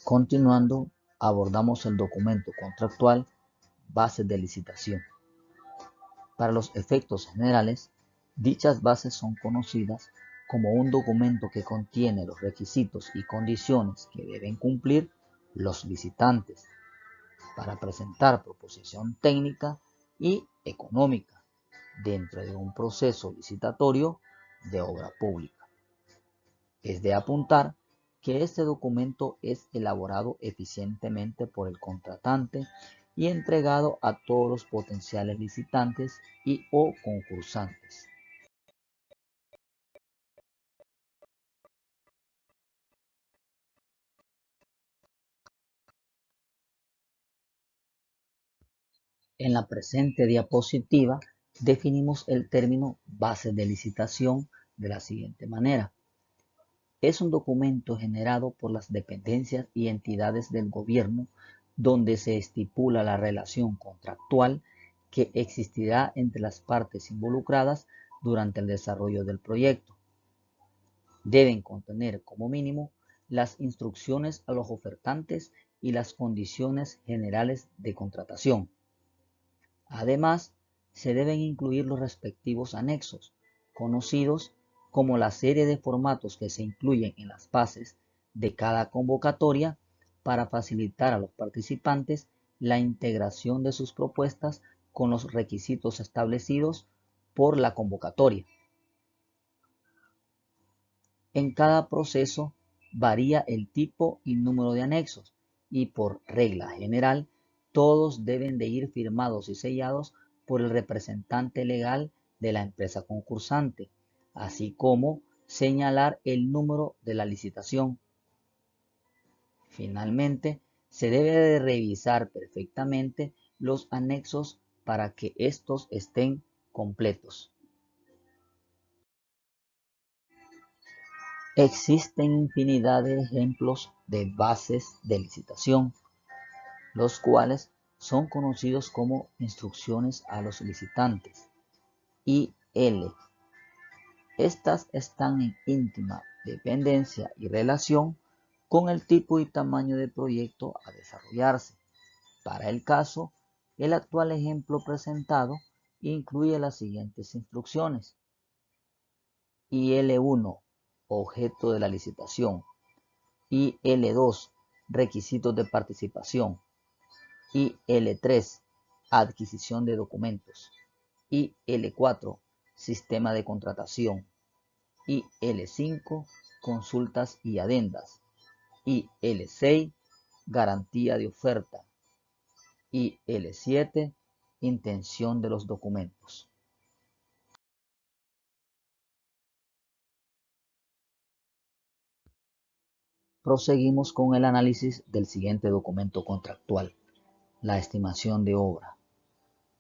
Continuando, abordamos el documento contractual, bases de licitación. Para los efectos generales, dichas bases son conocidas como un documento que contiene los requisitos y condiciones que deben cumplir los licitantes para presentar proposición técnica y económica dentro de un proceso licitatorio de obra pública. Es de apuntar que este documento es elaborado eficientemente por el contratante y entregado a todos los potenciales licitantes y/o concursantes. En la presente diapositiva definimos el término base de licitación de la siguiente manera. Es un documento generado por las dependencias y entidades del gobierno donde se estipula la relación contractual que existirá entre las partes involucradas durante el desarrollo del proyecto. Deben contener como mínimo las instrucciones a los ofertantes y las condiciones generales de contratación. Además, se deben incluir los respectivos anexos, conocidos como la serie de formatos que se incluyen en las bases de cada convocatoria para facilitar a los participantes la integración de sus propuestas con los requisitos establecidos por la convocatoria. En cada proceso varía el tipo y número de anexos y por regla general todos deben de ir firmados y sellados por el representante legal de la empresa concursante, así como señalar el número de la licitación. Finalmente, se debe de revisar perfectamente los anexos para que estos estén completos. Existen infinidad de ejemplos de bases de licitación, los cuales son conocidos como instrucciones a los licitantes, IL. Estas están en íntima dependencia y relación con el tipo y tamaño de proyecto a desarrollarse. Para el caso, el actual ejemplo presentado incluye las siguientes instrucciones. IL1, objeto de la licitación. IL2, requisitos de participación. IL3, adquisición de documentos. IL4, sistema de contratación. IL5, consultas y adendas. IL6, garantía de oferta. IL7, intención de los documentos. Proseguimos con el análisis del siguiente documento contractual, la estimación de obra,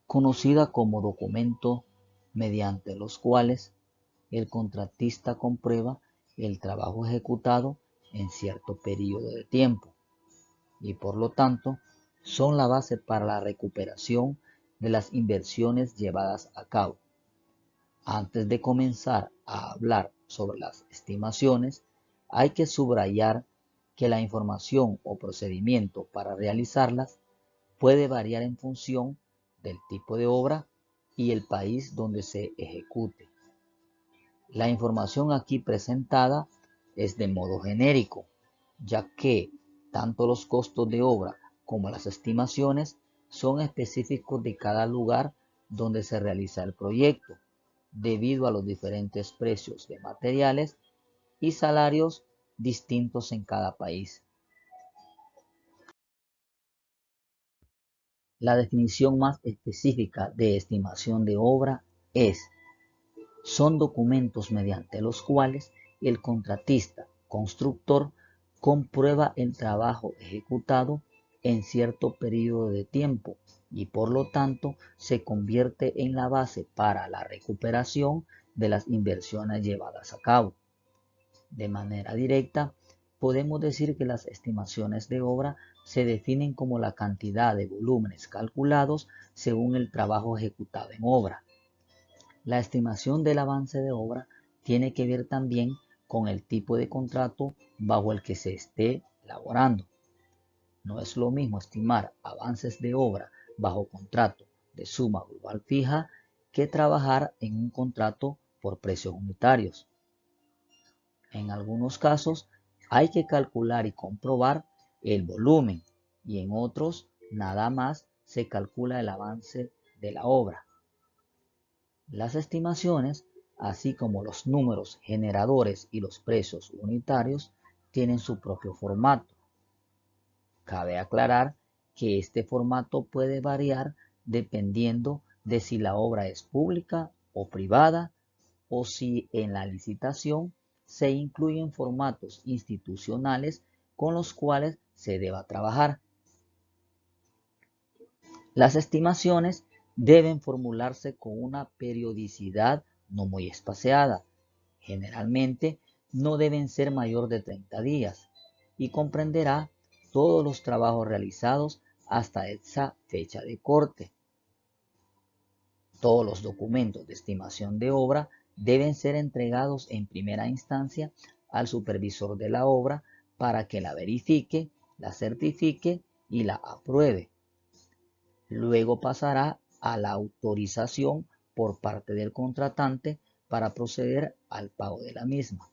conocida como documento mediante los cuales el contratista comprueba el trabajo ejecutado en cierto periodo de tiempo y por lo tanto son la base para la recuperación de las inversiones llevadas a cabo. Antes de comenzar a hablar sobre las estimaciones, hay que subrayar que la información o procedimiento para realizarlas puede variar en función del tipo de obra y el país donde se ejecute. La información aquí presentada es de modo genérico, ya que tanto los costos de obra como las estimaciones son específicos de cada lugar donde se realiza el proyecto, debido a los diferentes precios de materiales y salarios distintos en cada país. La definición más específica de estimación de obra son documentos mediante los cuales el contratista, constructor, comprueba el trabajo ejecutado en cierto periodo de tiempo y por lo tanto se convierte en la base para la recuperación de las inversiones llevadas a cabo. De manera directa, podemos decir que las estimaciones de obra se definen como la cantidad de volúmenes calculados según el trabajo ejecutado en obra. La estimación del avance de obra tiene que ver también con el tipo de contrato bajo el que se esté elaborando. No es lo mismo estimar avances de obra bajo contrato de suma global fija que trabajar en un contrato por precios unitarios. En algunos casos hay que calcular y comprobar el volumen y en otros nada más se calcula el avance de la obra. Las estimaciones, así como los números generadores y los precios unitarios, tienen su propio formato. Cabe aclarar que este formato puede variar dependiendo de si la obra es pública o privada o si en la licitación se incluyen formatos institucionales con los cuales se deba trabajar. Las estimaciones deben formularse con una periodicidad no muy espaciada. Generalmente no deben ser mayor de 30 días y comprenderá todos los trabajos realizados hasta esa fecha de corte. Todos los documentos de estimación de obra deben ser entregados en primera instancia al supervisor de la obra para que la verifique, la certifique y la apruebe. Luego pasará a la autorización por parte del contratante para proceder al pago de la misma.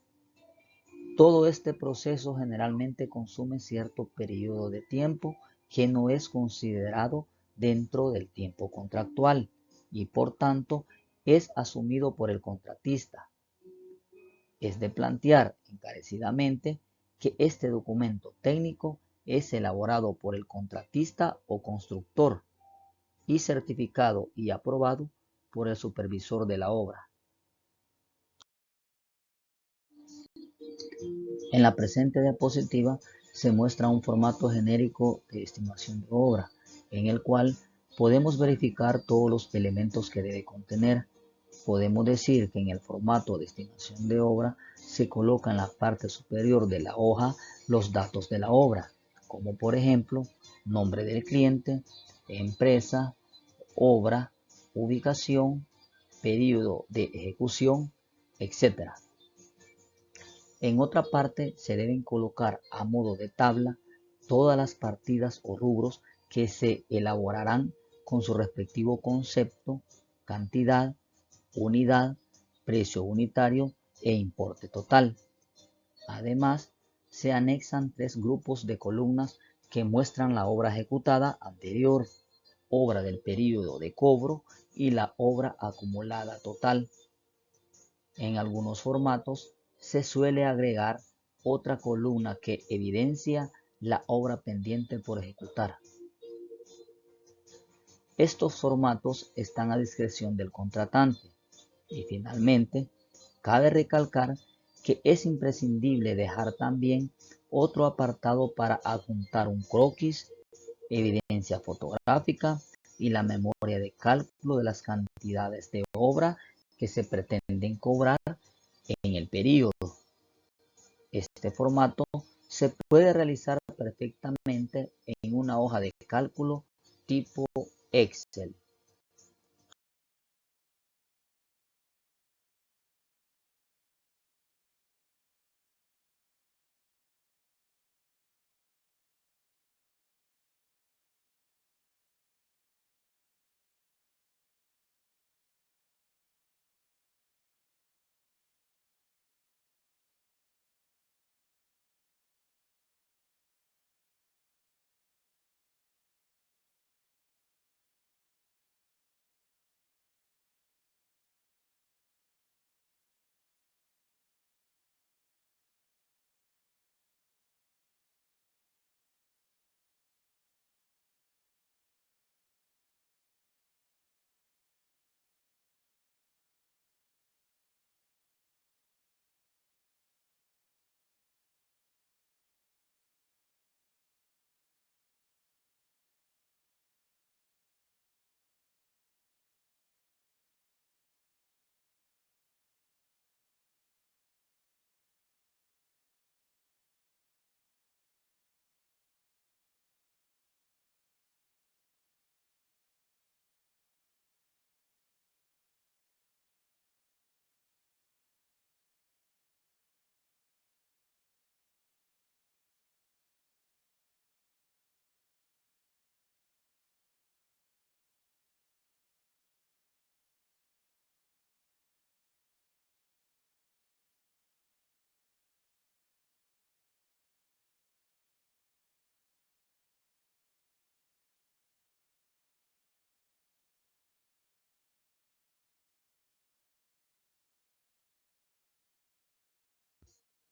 Todo este proceso generalmente consume cierto periodo de tiempo que no es considerado dentro del tiempo contractual y por tanto es asumido por el contratista. Es de plantear encarecidamente que este documento técnico es elaborado por el contratista o constructor y certificado y aprobado por el supervisor de la obra. En la presente diapositiva se muestra un formato genérico de estimación de obra, en el cual podemos verificar todos los elementos que debe contener. Podemos decir que en el formato de estimación de obra se coloca en la parte superior de la hoja los datos de la obra, como por ejemplo nombre del cliente, empresa, obra, ubicación, periodo de ejecución, etc. En otra parte se deben colocar a modo de tabla todas las partidas o rubros que se elaborarán con su respectivo concepto, cantidad, unidad, precio unitario e importe total. Además, se anexan 3 grupos de columnas que muestran la obra ejecutada anterior, obra del período de cobro y la obra acumulada total. En algunos formatos se suele agregar otra columna que evidencia la obra pendiente por ejecutar. Estos formatos están a discreción del contratante. Y finalmente, cabe recalcar que es imprescindible dejar también otro apartado para adjuntar un croquis, evidencia fotográfica y la memoria de cálculo de las cantidades de obra que se pretenden cobrar en el periodo. Este formato se puede realizar perfectamente en una hoja de cálculo tipo Excel.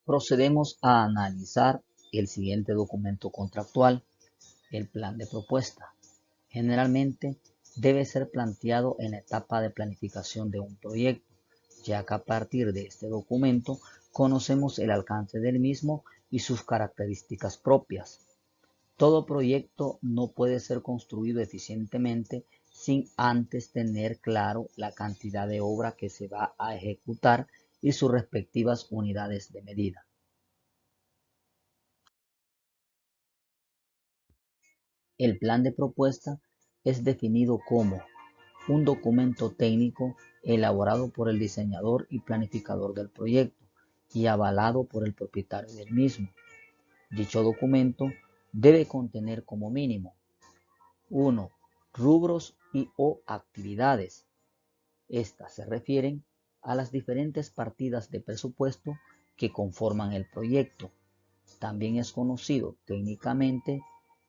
Procedemos a analizar el siguiente documento contractual, el plan de propuesta. Generalmente debe ser planteado en la etapa de planificación de un proyecto, ya que a partir de este documento conocemos el alcance del mismo y sus características propias. Todo proyecto no puede ser construido eficientemente sin antes tener claro la cantidad de obra que se va a ejecutar y sus respectivas unidades de medida. El plan de propuesta es definido como un documento técnico elaborado por el diseñador y planificador del proyecto y avalado por el propietario del mismo. Dicho documento debe contener como mínimo 1. Rubros y/o actividades. Estas se refieren a las diferentes partidas de presupuesto que conforman el proyecto. También es conocido técnicamente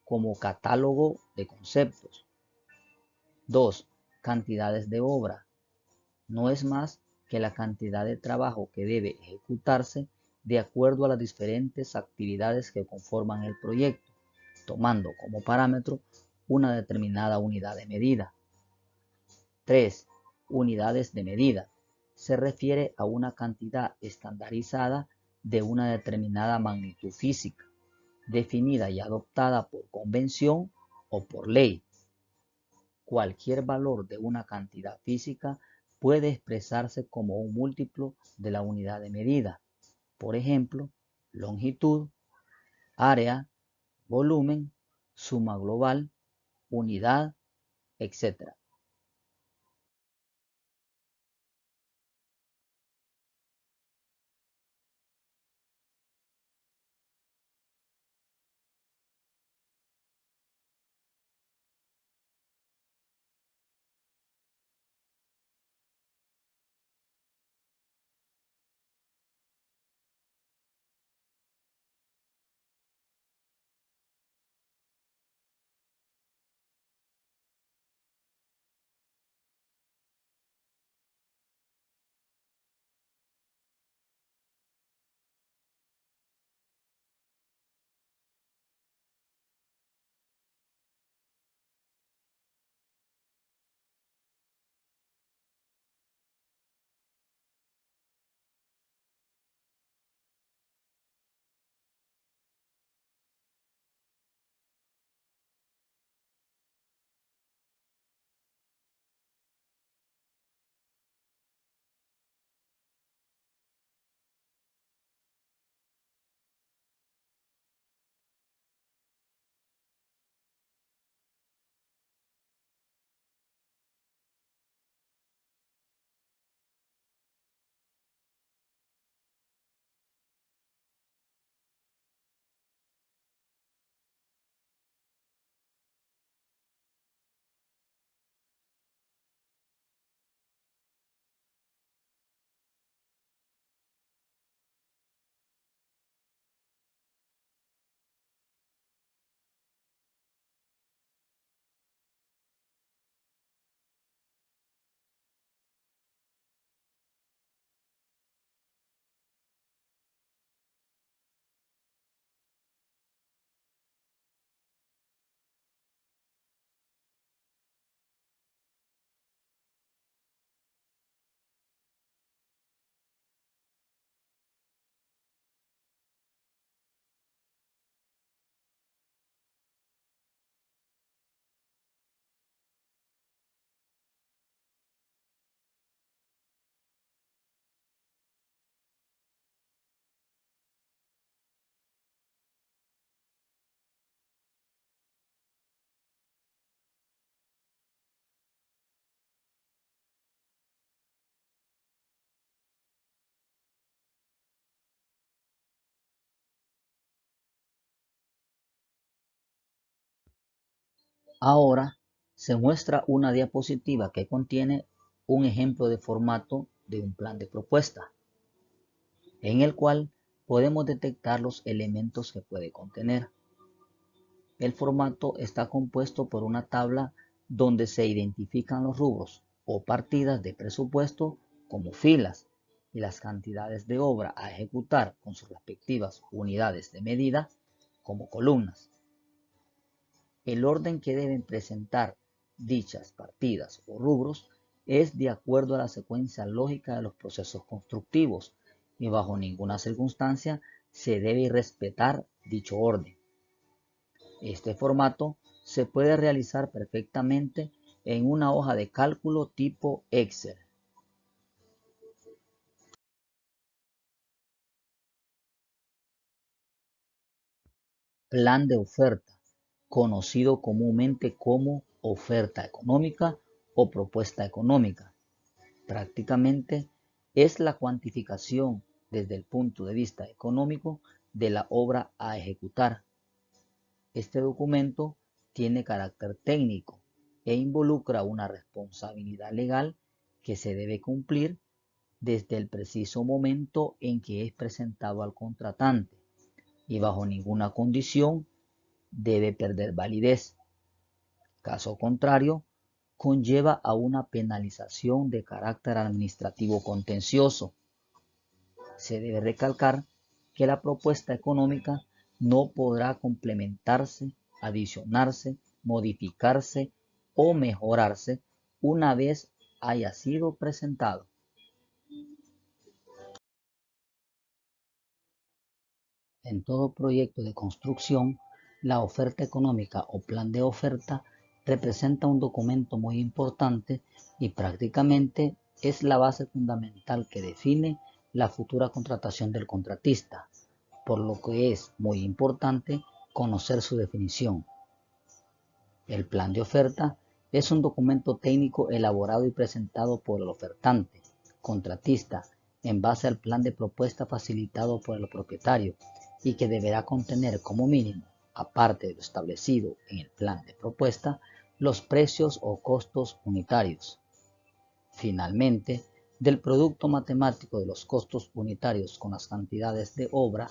como catálogo de conceptos. 2. Cantidades de obra. No es más que la cantidad de trabajo que debe ejecutarse de acuerdo a las diferentes actividades que conforman el proyecto, tomando como parámetro una determinada unidad de medida. 3. Unidades de medida. Se refiere a una cantidad estandarizada de una determinada magnitud física, definida y adoptada por convención o por ley. Cualquier valor de una cantidad física puede expresarse como un múltiplo de la unidad de medida. Por ejemplo, longitud, área, volumen, suma global, unidad, etc. Ahora se muestra una diapositiva que contiene un ejemplo de formato de un plan de propuesta, en el cual podemos detectar los elementos que puede contener. El formato está compuesto por una tabla donde se identifican los rubros o partidas de presupuesto como filas y las cantidades de obra a ejecutar con sus respectivas unidades de medida como columnas. El orden que deben presentar dichas partidas o rubros es de acuerdo a la secuencia lógica de los procesos constructivos y bajo ninguna circunstancia se debe respetar dicho orden. Este formato se puede realizar perfectamente en una hoja de cálculo tipo Excel. Plan de oferta, conocido comúnmente como oferta económica o propuesta económica. Prácticamente es la cuantificación desde el punto de vista económico de la obra a ejecutar. Este documento tiene carácter técnico e involucra una responsabilidad legal que se debe cumplir desde el preciso momento en que es presentado al contratante y bajo ninguna condición debe perder validez. Caso contrario, conlleva a una penalización de carácter administrativo contencioso. Se debe recalcar que la propuesta económica no podrá complementarse, adicionarse, modificarse o mejorarse una vez haya sido presentado. En todo proyecto de construcción, la oferta económica o plan de oferta representa un documento muy importante y prácticamente es la base fundamental que define la futura contratación del contratista, por lo que es muy importante conocer su definición. El plan de oferta es un documento técnico elaborado y presentado por el ofertante, contratista, en base al plan de propuesta facilitado por el propietario y que deberá contener como mínimo, aparte de lo establecido en el plan de propuesta, los precios o costos unitarios. Finalmente, del producto matemático de los costos unitarios con las cantidades de obra,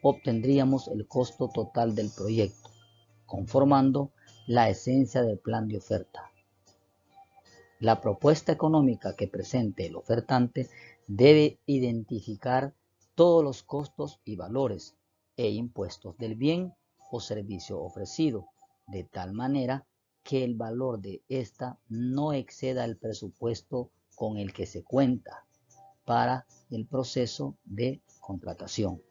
obtendríamos el costo total del proyecto, conformando la esencia del plan de oferta. La propuesta económica que presente el ofertante debe identificar todos los costos y valores e impuestos del bien o servicio ofrecido, de tal manera que el valor de ésta no exceda el presupuesto con el que se cuenta para el proceso de contratación.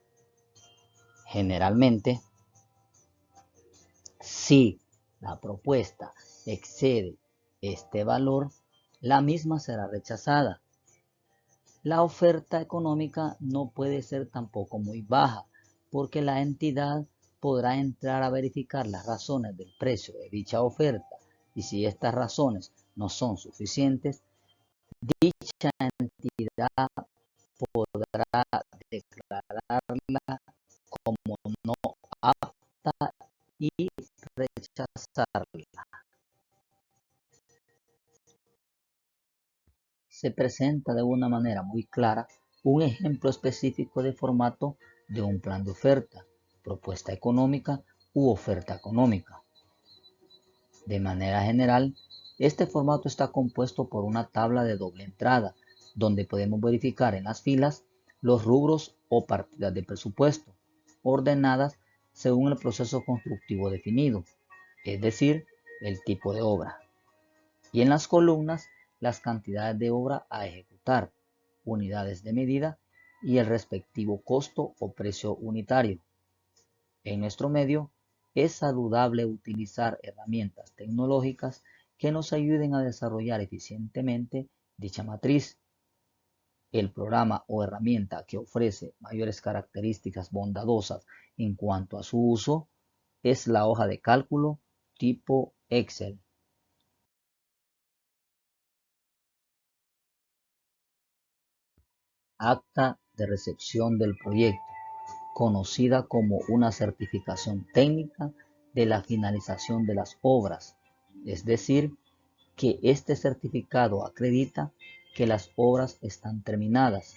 Generalmente, si la propuesta excede este valor, la misma será rechazada. La oferta económica no puede ser tampoco muy baja, porque la entidad podrá entrar a verificar las razones del precio de dicha oferta y si estas razones no son suficientes, dicha entidad podrá declararla como no apta y rechazarla. Se presenta de una manera muy clara un ejemplo específico de formato de un plan de oferta, propuesta económica u oferta económica. De manera general, este formato está compuesto por una tabla de doble entrada, donde podemos verificar en las filas los rubros o partidas de presupuesto, ordenadas según el proceso constructivo definido, es decir, el tipo de obra. Y en las columnas, las cantidades de obra a ejecutar, unidades de medida y el respectivo costo o precio unitario. En nuestro medio, es saludable utilizar herramientas tecnológicas que nos ayuden a desarrollar eficientemente dicha matriz. El programa o herramienta que ofrece mayores características bondadosas en cuanto a su uso es la hoja de cálculo tipo Excel. Acta de recepción del proyecto, conocida como una certificación técnica de la finalización de las obras, es decir, que este certificado acredita que las obras están terminadas.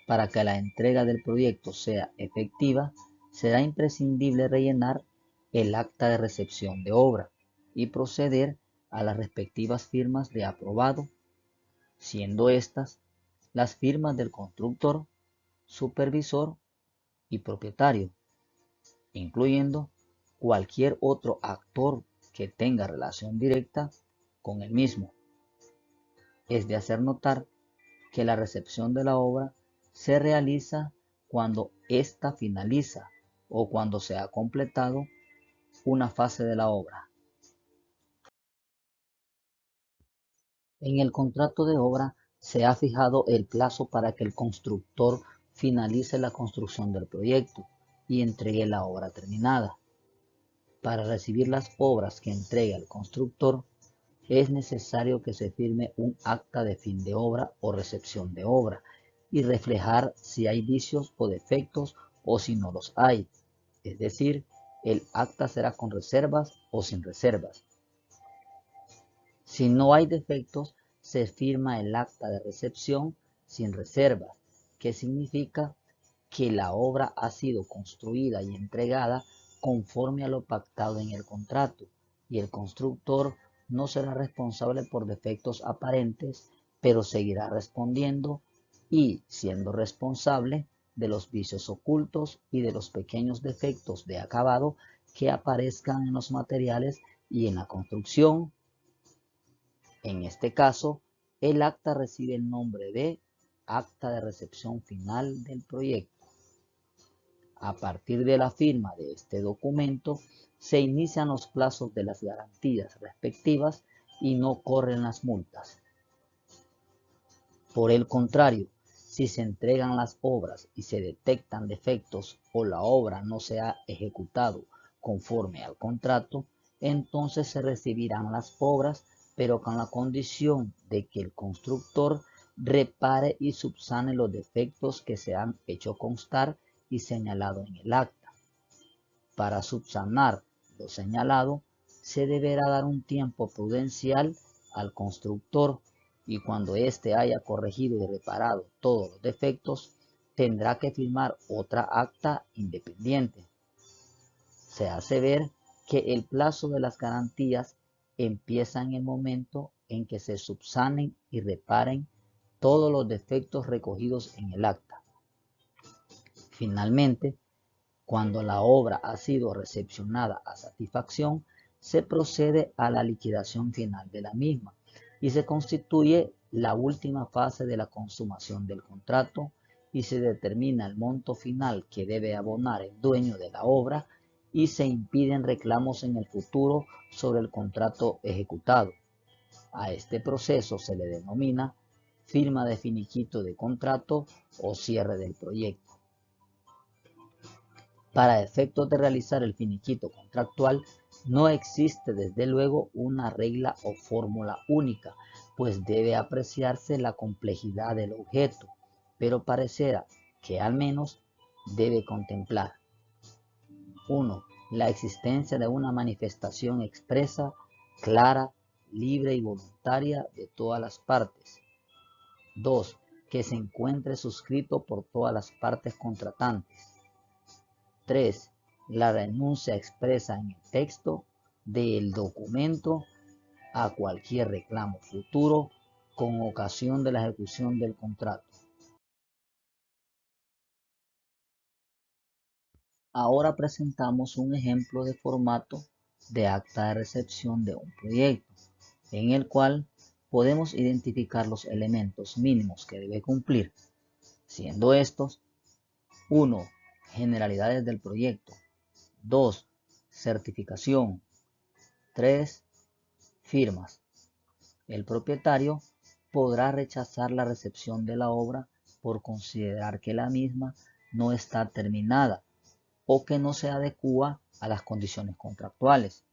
Para que la entrega del proyecto sea efectiva, será imprescindible rellenar el acta de recepción de obra y proceder a las respectivas firmas de aprobado, siendo estas las firmas del constructor, supervisor y propietario, incluyendo cualquier otro actor que tenga relación directa con el mismo. Es de hacer notar que la recepción de la obra se realiza cuando ésta finaliza o cuando se ha completado una fase de la obra. En el contrato de obra se ha fijado el plazo para que el constructor finalice la construcción del proyecto y entregue la obra terminada. Para recibir las obras que entrega el constructor, es necesario que se firme un acta de fin de obra o recepción de obra y reflejar si hay vicios o defectos o si no los hay. Es decir, el acta será con reservas o sin reservas. Si no hay defectos, se firma el acta de recepción sin reservas, que significa que la obra ha sido construida y entregada conforme a lo pactado en el contrato, y el constructor no será responsable por defectos aparentes, pero seguirá respondiendo y siendo responsable de los vicios ocultos y de los pequeños defectos de acabado que aparezcan en los materiales y en la construcción. En este caso, el acta recibe el nombre de acta de recepción final del proyecto. A partir de la firma de este documento, se inician los plazos de las garantías respectivas y no corren las multas. Por el contrario, si se entregan las obras y se detectan defectos o la obra no se ha ejecutado conforme al contrato, entonces se recibirán las obras, pero con la condición de que el constructor repare y subsane los defectos que se han hecho constar y señalado en el acta. Para subsanar lo señalado, se deberá dar un tiempo prudencial al constructor y cuando éste haya corregido y reparado todos los defectos, tendrá que firmar otra acta independiente. Se hace ver que el plazo de las garantías empieza en el momento en que se subsanen y reparen todos los defectos recogidos en el acta. Finalmente, cuando la obra ha sido recepcionada a satisfacción, se procede a la liquidación final de la misma y se constituye la última fase de la consumación del contrato y se determina el monto final que debe abonar el dueño de la obra y se impiden reclamos en el futuro sobre el contrato ejecutado. A este proceso se le denomina firma de finiquito de contrato o cierre del proyecto. Para efectos de realizar el finiquito contractual, no existe desde luego una regla o fórmula única, pues debe apreciarse la complejidad del objeto, pero parecerá que al menos debe contemplar 1. La existencia de una manifestación expresa, clara, libre y voluntaria de todas las partes. 2. Que se encuentre suscrito por todas las partes contratantes. 3. La renuncia expresa en el texto del documento a cualquier reclamo futuro con ocasión de la ejecución del contrato. Ahora presentamos un ejemplo de formato de acta de recepción de un proyecto, en el cual podemos identificar los elementos mínimos que debe cumplir, siendo estos 1. Generalidades del proyecto. 2. Certificación. 3. Firmas. El propietario podrá rechazar la recepción de la obra por considerar que la misma no está terminada o que no se adecúa a las condiciones contractuales.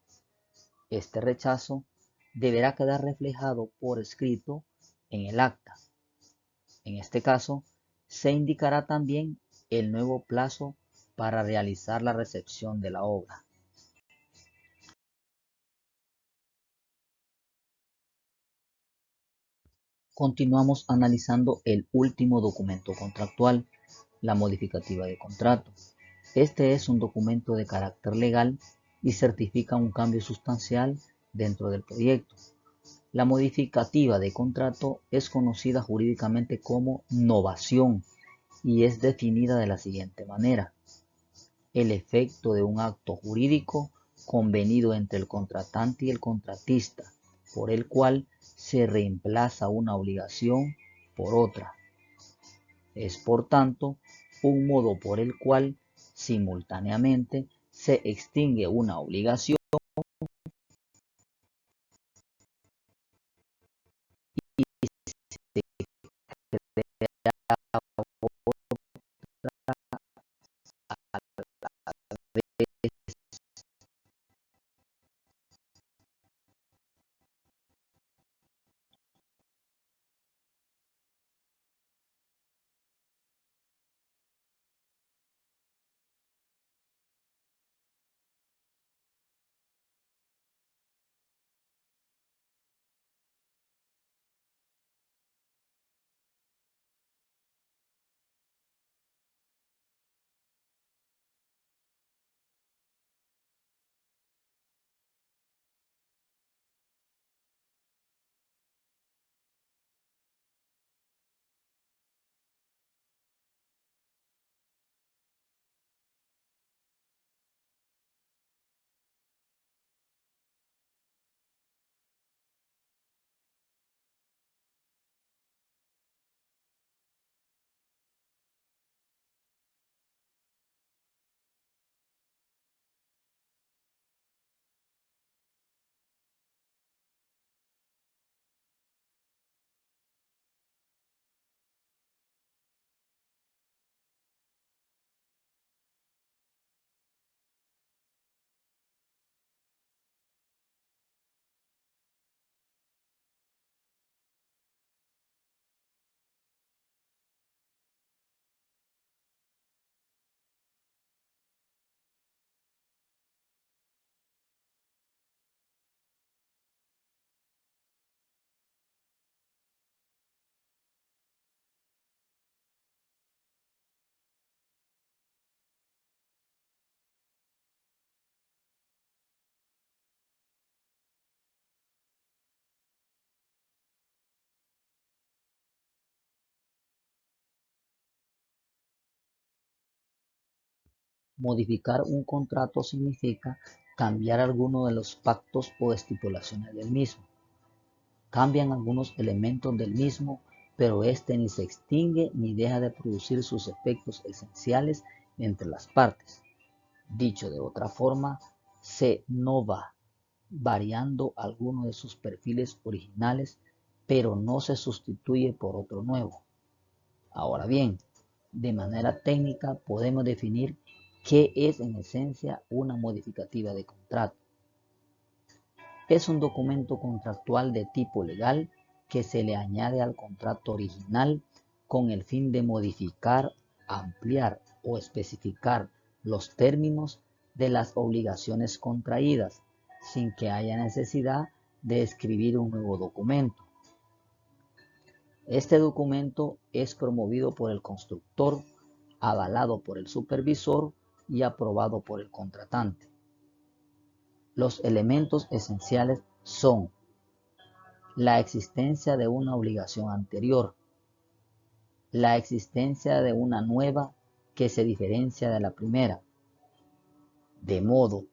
Este rechazo deberá quedar reflejado por escrito en el acta. En este caso, se indicará también el nuevo plazo para realizar la recepción de la obra. Continuamos analizando el último documento contractual, la modificativa de contrato. Este es un documento de carácter legal y certifica un cambio sustancial dentro del proyecto. La modificativa de contrato es conocida jurídicamente como novación y es definida de la siguiente manera: el efecto de un acto jurídico convenido entre el contratante y el contratista, por el cual se reemplaza una obligación por otra. Es, por tanto, un modo por el cual simultáneamente se extingue una obligación Modificar un contrato significa cambiar alguno de los pactos o estipulaciones del mismo. Cambian algunos elementos del mismo, pero éste ni se extingue ni deja de producir sus efectos esenciales entre las partes. Dicho de otra forma, se nova, variando alguno de sus perfiles originales, pero no se sustituye por otro nuevo. Ahora bien, de manera técnica podemos definir qué es en esencia una modificativa de contrato. Es un documento contractual de tipo legal que se le añade al contrato original con el fin de modificar, ampliar o especificar los términos de las obligaciones contraídas, sin que haya necesidad de escribir un nuevo documento. Este documento es promovido por el constructor, avalado por el supervisor y aprobado por el contratante. Los elementos esenciales son la existencia de una obligación anterior, la existencia de una nueva que se diferencia de la primera, de modo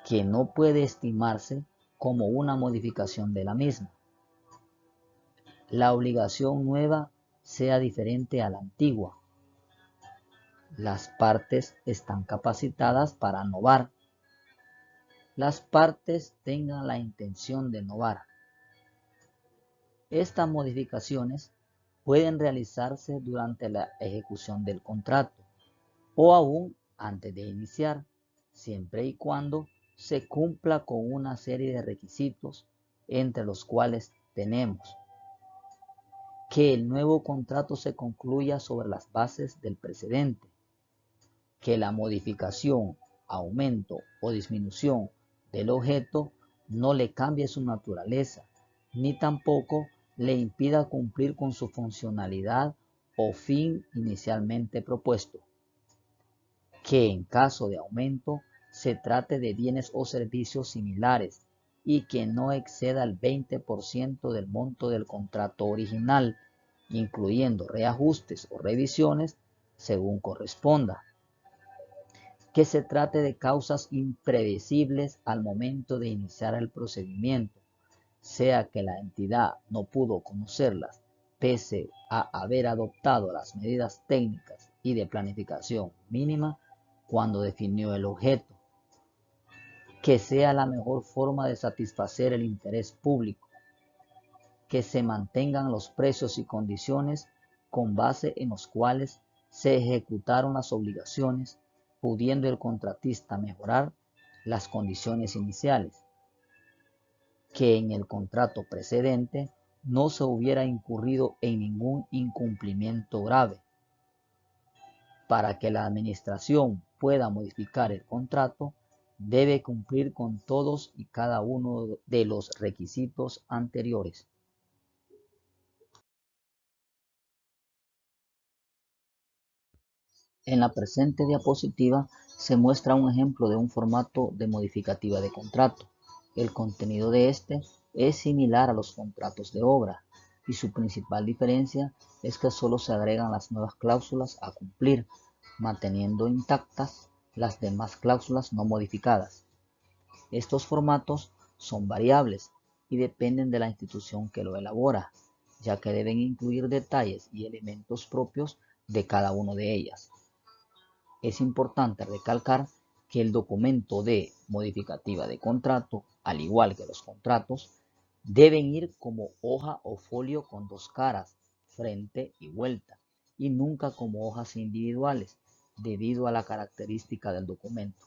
que no puede estimarse como una modificación de la misma. La obligación nueva sea diferente a la antigua. Las partes están capacitadas para novar. Las partes tengan la intención de novar. Estas modificaciones pueden realizarse durante la ejecución del contrato o aún antes de iniciar, siempre y cuando se cumpla con una serie de requisitos, entre los cuales tenemos que el nuevo contrato se concluya sobre las bases del precedente, que la modificación, aumento o disminución del objeto no le cambie su naturaleza, ni tampoco le impida cumplir con su funcionalidad o fin inicialmente propuesto, que en caso de aumento se trate de bienes o servicios similares y que no exceda el 20% del monto del contrato original, incluyendo reajustes o revisiones según corresponda. Que se trate de causas imprevisibles al momento de iniciar el procedimiento, sea que la entidad no pudo conocerlas pese a haber adoptado las medidas técnicas y de planificación mínima cuando definió el objeto, que sea la mejor forma de satisfacer el interés público, que se mantengan los precios y condiciones con base en los cuales se ejecutaron las obligaciones, pudiendo el contratista mejorar las condiciones iniciales, que en el contrato precedente no se hubiera incurrido en ningún incumplimiento grave. Para que la administración pueda modificar el contrato, debe cumplir con todos y cada uno de los requisitos anteriores. En la presente diapositiva se muestra un ejemplo de un formato de modificativa de contrato. El contenido de este es similar a los contratos de obra y su principal diferencia es que solo se agregan las nuevas cláusulas a cumplir, manteniendo intactas las demás cláusulas no modificadas. Estos formatos son variables y dependen de la institución que lo elabora, ya que deben incluir detalles y elementos propios de cada una de ellas. Es importante recalcar que el documento de modificativa de contrato, al igual que los contratos, deben ir como hoja o folio con dos caras, frente y vuelta, y nunca como hojas individuales, debido a la característica del documento.